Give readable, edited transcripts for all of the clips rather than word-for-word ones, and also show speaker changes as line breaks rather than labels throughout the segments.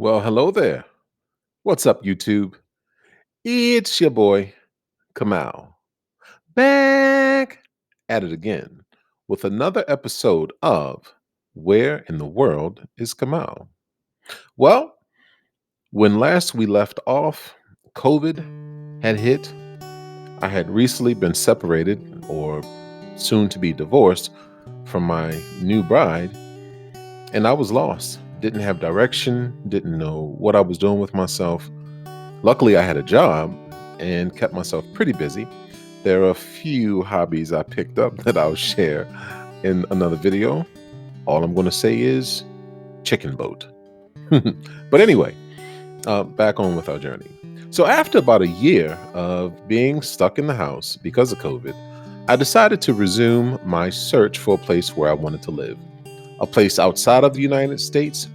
Well, hello there. What's up, YouTube? It's your boy, Kamal, back at it again with another episode of Where in the World is Kamal? Well, when last we left off, COVID had hit. I had recently been separated or soon to be divorced from my new bride, and I was lost. Didn't have direction, didn't know what I was doing with myself. Luckily, I had a job and kept myself pretty busy. There are a few hobbies I picked up that I'll share in another video. All I'm going to say is chicken boat. But anyway, back on with our journey. So, after about a year of being stuck in the house because of COVID, I decided to resume my search for a place where I wanted to live, a place outside of the United States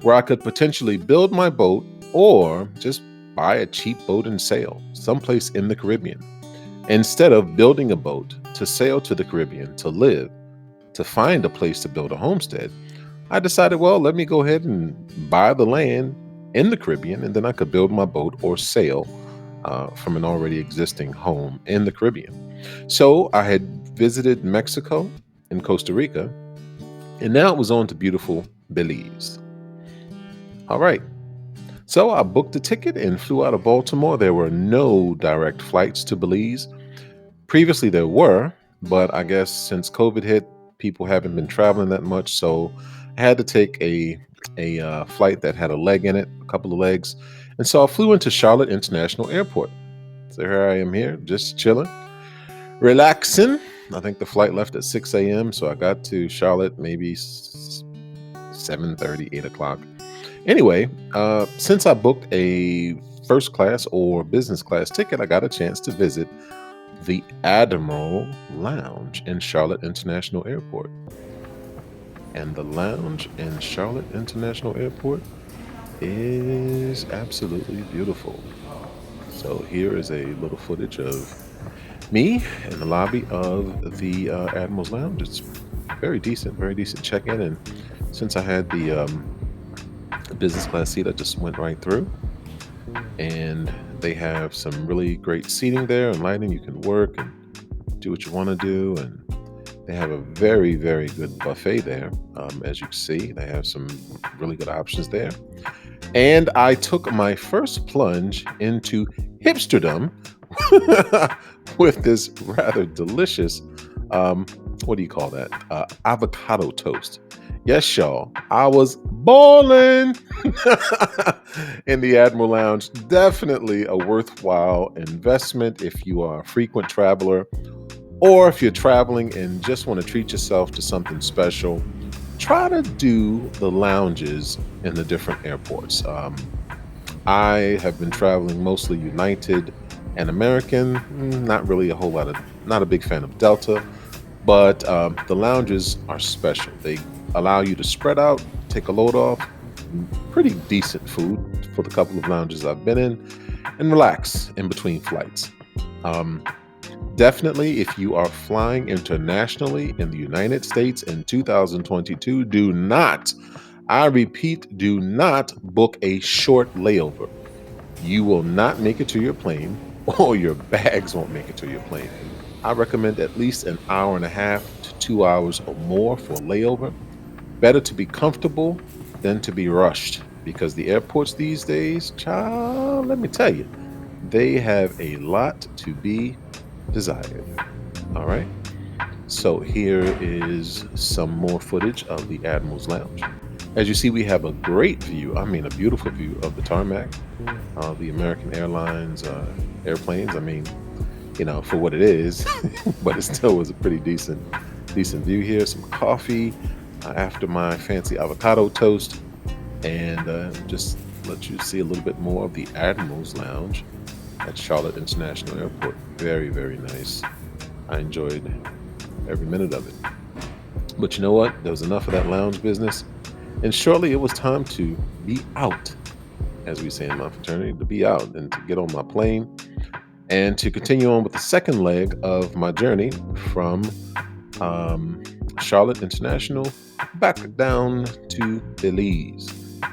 where I could potentially build my boat or just buy a cheap boat and sail someplace in the Caribbean. Instead of building a boat to sail to the Caribbean to live, to find a place to build a homestead, I decided, well, let me go ahead and buy the land in the Caribbean, and then I could build my boat or sail from an already existing home in the Caribbean. So I had visited Mexico and Costa Rica, and now it was on to beautiful Belize. All right. So I booked a ticket and flew out of Baltimore. There were no direct flights to Belize. Previously, there were, but I guess since COVID hit, people haven't been traveling that much. So I had to take a flight that had a leg in it, a couple of legs. And so I flew into Charlotte International Airport. So here I am here, just chilling, relaxing. I think the flight left at 6 a.m. So I got to Charlotte maybe 7:30, 8 o'clock. Anyway, since I booked a first class or business class ticket, I got a chance to visit the Admiral Lounge in Charlotte International Airport. And the lounge in Charlotte International Airport is absolutely beautiful. So here is a little footage of me in the lobby of the Admiral's Lounge. It's very decent check-in. And since I had the business class seat, I just went right through, and they have some really great seating there and lighting. You can work and do what you want to do, and they have a very good buffet there. As you can see, they have some really good options there. And I took my first plunge into hipsterdom with this rather delicious what do you call that, avocado toast. Yes, y'all, I was ballin' in the Admiral Lounge. Definitely a worthwhile investment if you are a frequent traveler, or if you're traveling and just want to treat yourself to something special. Try to do the lounges in the different airports. I have been traveling mostly United and American. Not really a whole lot of, not a big fan of Delta, but the lounges are special. They allow you to spread out, take a load off, pretty decent food for the couple of lounges I've been in, and relax in between flights. Definitely, if you are flying internationally in the United States in 2022, do not, I repeat, do not book a short layover. You will not make it to your plane, or your bags won't make it to your plane. I recommend at least an hour and a half to 2 hours or more for a layover. Better to be comfortable than to be rushed, because the airports these days, child, let me tell you, they have a lot to be desired. All right. So here is some more footage of the Admiral's Lounge. As you see, we have a great view. I mean, a beautiful view of the tarmac, the American Airlines airplanes. I mean, for what it is, but it still was a pretty decent view here. Some coffee after my fancy avocado toast, and just let you see a little bit more of the Admiral's Lounge at Charlotte International Airport. Very nice. I enjoyed every minute of it. But you know what? There was enough of that lounge business, and shortly it was time to be out, as we say in my fraternity, to be out and to get on my plane and to continue on with the second leg of my journey from Charlotte International back down to Belize.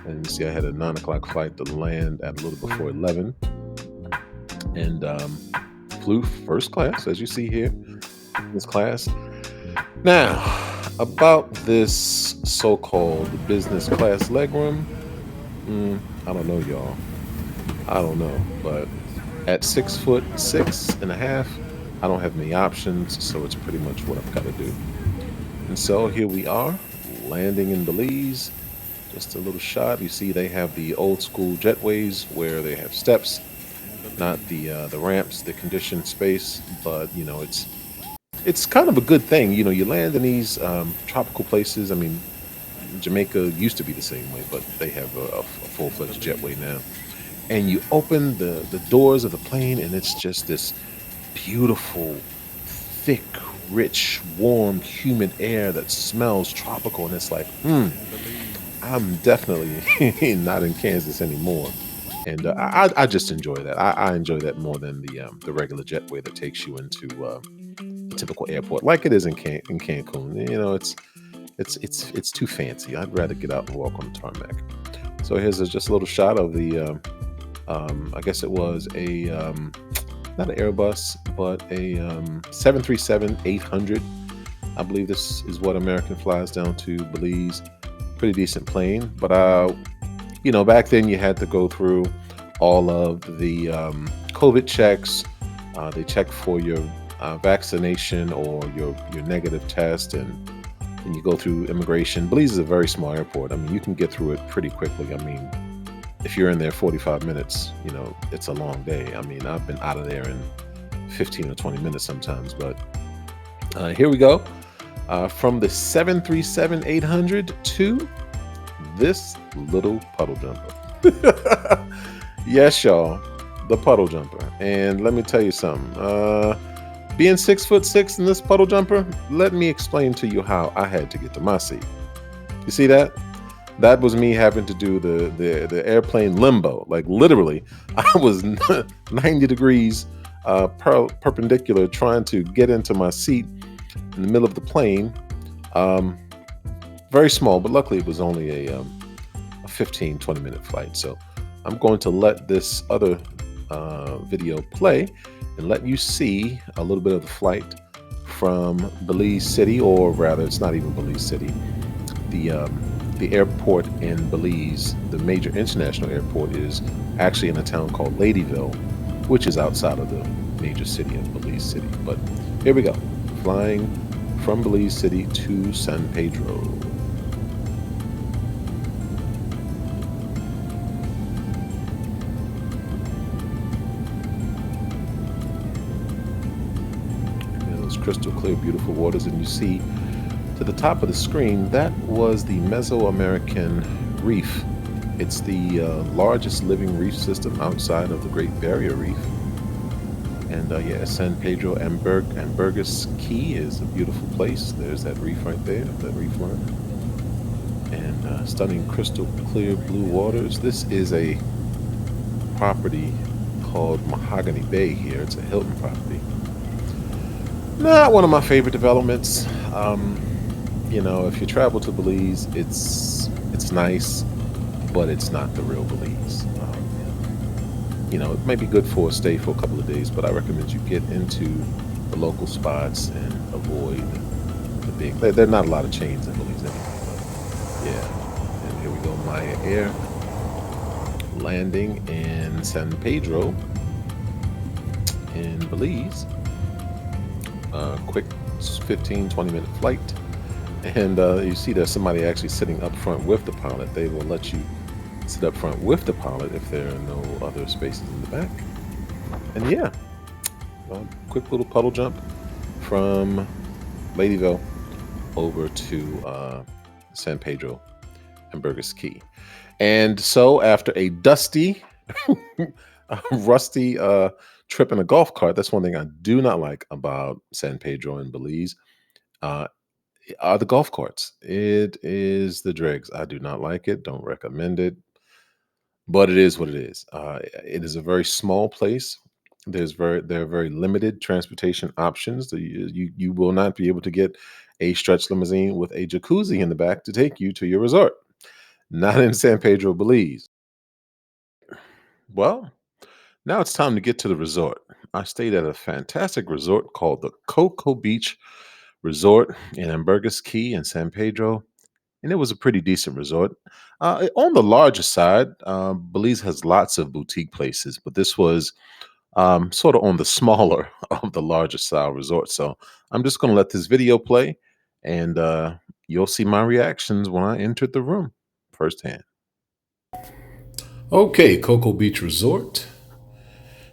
And you see, I had a 9 o'clock flight to land at a little before 11, and flew first class, as you see here, this class. Now, about this so-called business class legroom, I don't know, y'all. I don't know, but at 6'6.5", I don't have many options, so it's pretty much what I've got to do. And so here we are, landing in Belize. Just a little shot. You see, they have the old school jetways where they have steps, not the ramps, the conditioned space. But it's kind of a good thing. You land in these tropical places. I mean, Jamaica used to be the same way, but they have a full fledged jetway now. And you open the doors of the plane, and it's just this beautiful, thick, rich, warm, humid air that smells tropical, and it's like, I'm definitely not in Kansas anymore. And I just enjoy that. I enjoy that more than the regular jetway that takes you into a typical airport, like it is in Cancun. It's too fancy. I'd rather get out and walk on the tarmac. So here's just a little shot of the. I guess it was a not an Airbus, but a 737-800. I believe this is what American flies down to Belize. Pretty decent plane, but back then you had to go through all of the COVID checks. They check for your vaccination or your negative test, and then you go through immigration. Belize is a very small airport. I mean, you can get through it pretty quickly. I mean, if you're in there 45 minutes, it's a long day. I mean, I've been out of there in 15 or 20 minutes sometimes, but here we go. From the 737-800 to this little puddle jumper. Yes, y'all, the puddle jumper. And let me tell you something. Being 6'6" in this puddle jumper, let me explain to you how I had to get to my seat. You see that? That was me having to do the airplane limbo. Like literally, I was 90 degrees perpendicular trying to get into my seat in the middle of the plane. Very small, but luckily it was only a 15, 20-minute flight. So I'm going to let this other video play and let you see a little bit of the flight from Belize City, or rather, it's not even Belize City. The airport in Belize, the major international airport, is actually in a town called Ladyville, which is outside of the major city of Belize City. But here we go, flying from Belize City to San Pedro. Those crystal clear, beautiful waters, and you see to the top of the screen, that was the Mesoamerican Reef. It's the largest living reef system outside of the Great Barrier Reef. And San Pedro Ambergris Caye is a beautiful place. There's that reef right there, that reef line. And stunning crystal clear blue waters. This is a property called Mahogany Bay here. It's a Hilton property. Not one of my favorite developments. If you travel to Belize, it's nice, but it's not the real Belize. It may be good for a stay for a couple of days, but I recommend you get into the local spots and avoid the big. There are not a lot of chains in Belize anyway. But yeah, and here we go, Maya Air landing in San Pedro in Belize. Quick 15, 20-minute flight. And you see there's somebody actually sitting up front with the pilot. They will let you sit up front with the pilot if there are no other spaces in the back. And yeah, quick little puddle jump from Ladyville over to San Pedro and Ambergris Caye. And so after a dusty, rusty trip in a golf cart, that's one thing I do not like about San Pedro and Belize. Are the golf carts. It is the dregs. I do not like it. Don't recommend it. But it is what it is. It is a very small place. There are very limited transportation options. You will not be able to get a stretch limousine with a jacuzzi in the back to take you to your resort. not in San Pedro, Belize. Well, now it's time to get to the resort. I stayed at a fantastic resort called the Cocoa Beach Resort in Ambergris Caye in San Pedro, and it was a pretty decent resort. On the larger side, Belize has lots of boutique places, but this was sort of on the smaller of the larger style resorts. So I'm just going to let this video play, and you'll see my reactions when I entered the room firsthand. Okay, Cocoa Beach Resort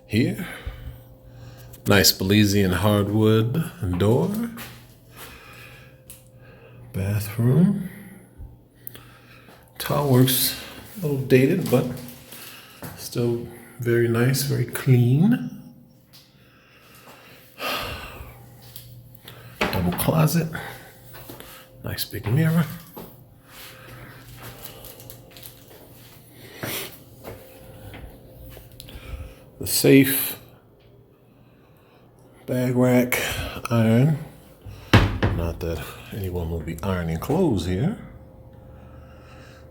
here. Nice Belizean hardwood door, bathroom. Tile works a little dated, but still very nice, very clean. Double closet, nice big mirror. The safe, bag rack, iron. Not that anyone will be ironing clothes here.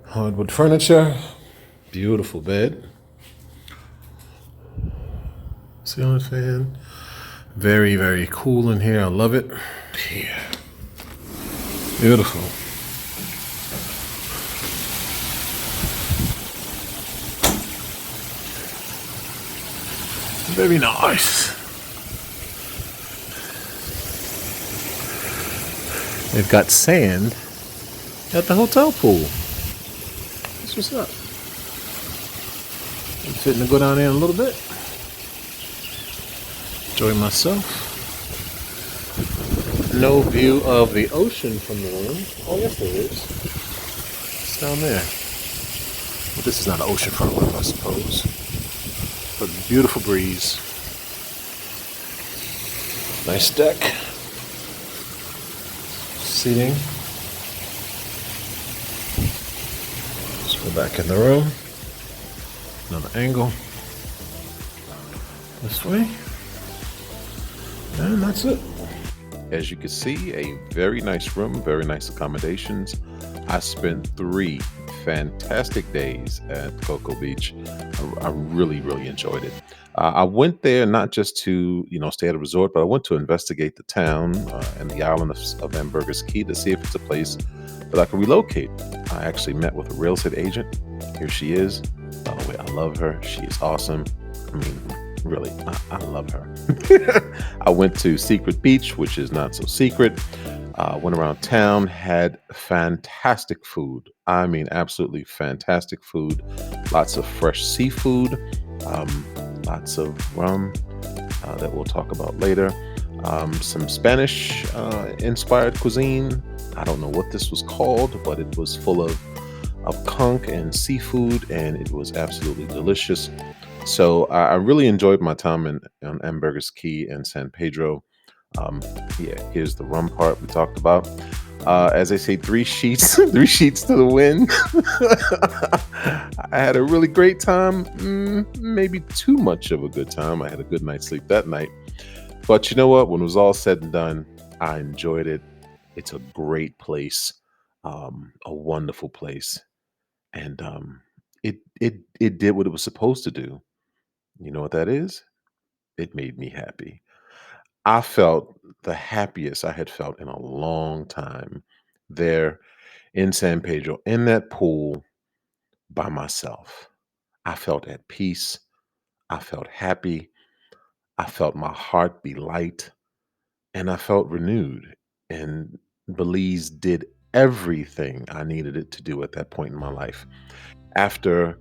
Hardwood furniture, beautiful bed. Ceiling fan, very, very cool in here. I love it. Here, beautiful. Very nice. They've got sand at the hotel pool. That's what's up. I'm fitting to go down there in a little bit. Enjoy myself. No view of the ocean from the room. Oh, yes, there is. It's down there. Well, this is not an oceanfront room, I suppose. But beautiful breeze. Nice deck. Seating. Let's go back in the room. Another angle. This way. And that's it. As you can see, a very nice room, very nice accommodations. I spent 3 fantastic days at Cocoa Beach. I really, really enjoyed it. I went there not just to, stay at a resort, but I went to investigate the town and the island of Ambergris Caye to see if it's a place that I could relocate. I actually met with a real estate agent. Here she is. By the way, I love her. She is awesome. I mean, really, I love her. I went to Secret Beach, which is not so secret. Went around town, had fantastic food. I mean, absolutely fantastic food. Lots of fresh seafood, lots of rum that we'll talk about later. Some Spanish inspired cuisine. I don't know what this was called, but it was full of conch and seafood, and it was absolutely delicious. So I really enjoyed my time in Ambergris Caye and San Pedro. Yeah, here's the rum part we talked about. As they say, 3 sheets, 3 sheets to the wind. I had a really great time. Maybe too much of a good time. I had a good night's sleep that night. But you know what? When it was all said and done, I enjoyed it. It's a great place, a wonderful place, and it did what it was supposed to do. You know what that is? It made me happy. I felt the happiest I had felt in a long time there in San Pedro, in that pool by myself. I felt at peace. I felt happy. I felt my heart be light, and I felt renewed. And Belize did everything I needed it to do at that point in my life. After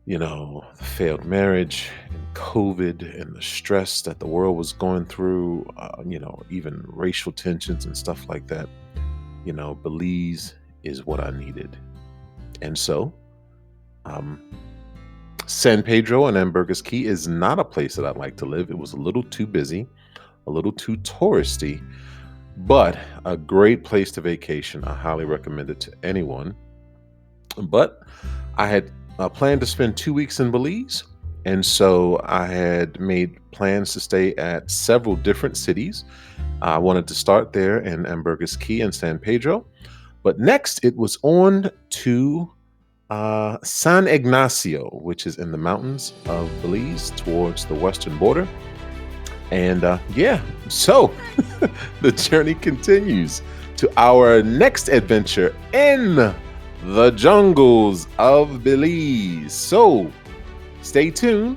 the failed marriage and COVID and the stress that the world was going through, even racial tensions and stuff like that, Belize is what I needed. And so, um, San Pedro and Ambergris Caye is not a place that I'd like to live. It was a little too busy, a little too touristy, but a great place to vacation. I highly recommend it to anyone. But I had planned to spend 2 weeks in Belize. And so I had made plans to stay at several different cities. I wanted to start there in Ambergris Caye and San Pedro. But next, it was on to San Ignacio, which is in the mountains of Belize towards the western border. And yeah, so the journey continues to our next adventure in the jungles of Belize. So stay tuned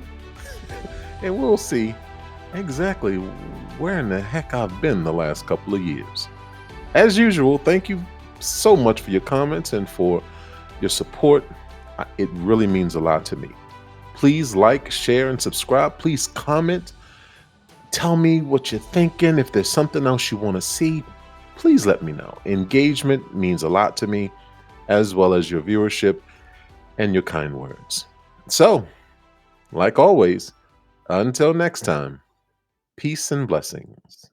and we'll see exactly where in the heck I've been the last couple of years. As usual, thank you so much for your comments and for your support. It really means a lot to me. Please like, share, and subscribe. Please comment. Tell me what you're thinking. If there's something else you want to see, please let me know. Engagement means a lot to me, as well as your viewership and your kind words. So, like always, until next time, peace and blessings.